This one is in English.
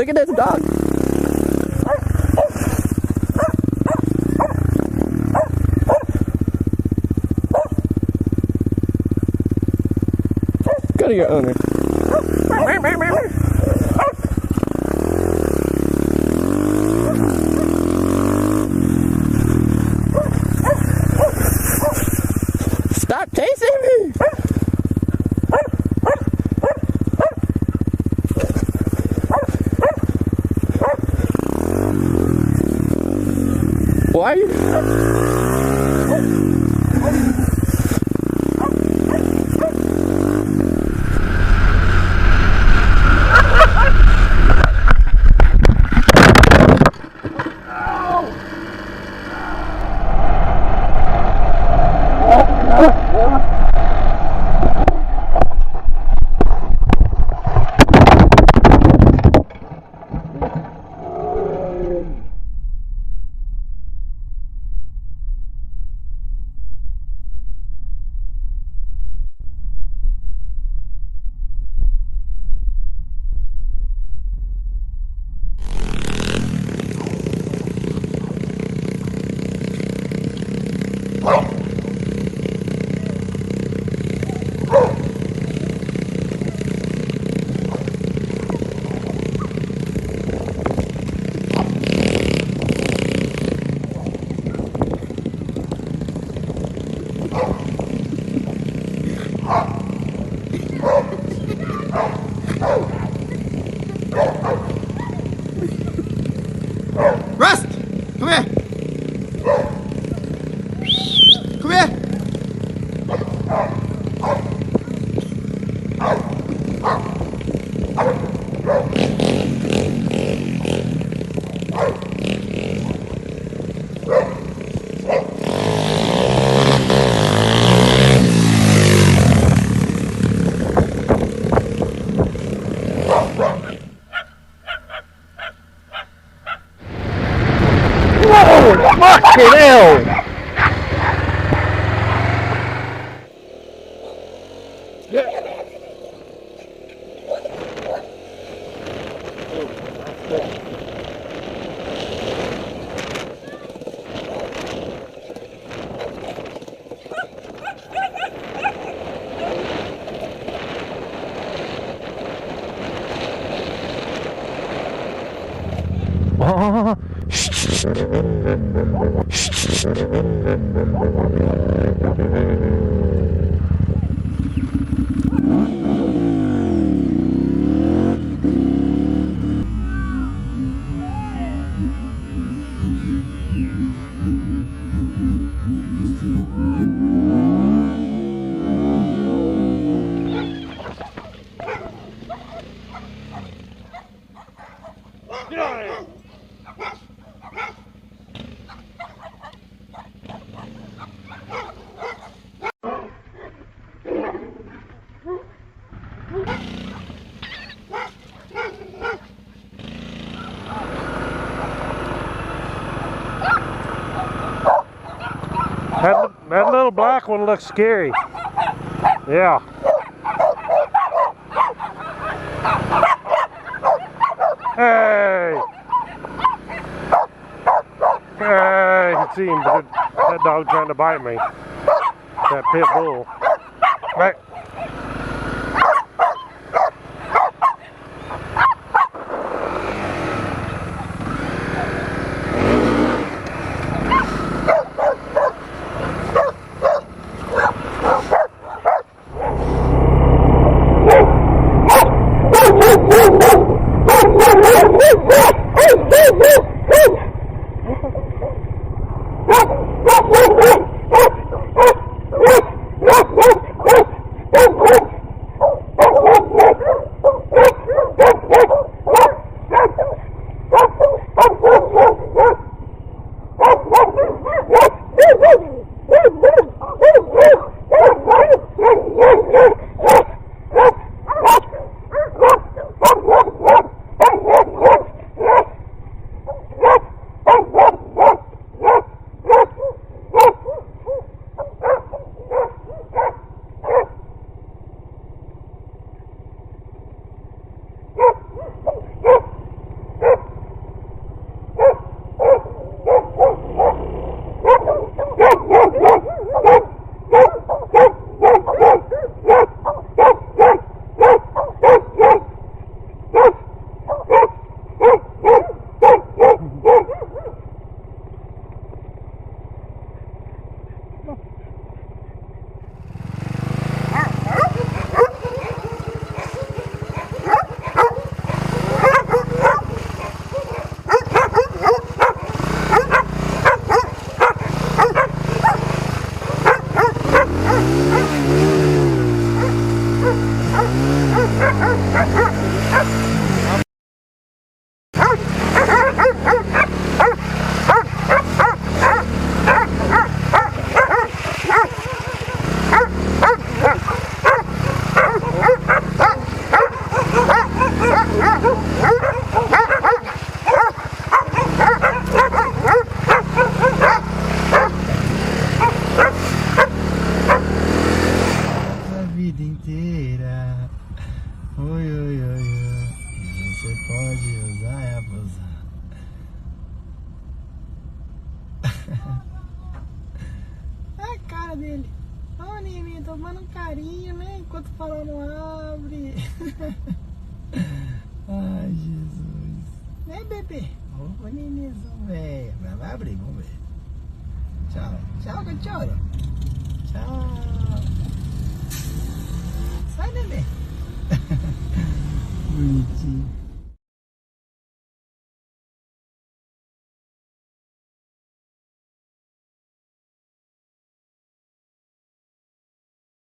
Look at this dog. Go to your owner. Stop chasing me! Why are you? Rust! Come here! Come here! Fucking hell! Oh. That little black one looks scary. Yeah. Hey! Hey, you can see him, but that dog trying to bite me. That pit bull. Right. Dele. Ó, Neminha, tomando um carinho, né? Enquanto o farol não abre. Ai, Jesus. Né, bebê? Ô, nenenzão, velho. Vai abrir, vamos ver. Tchau. Tchau, cachorro. Tchau. Sai, bebê. Bonitinho.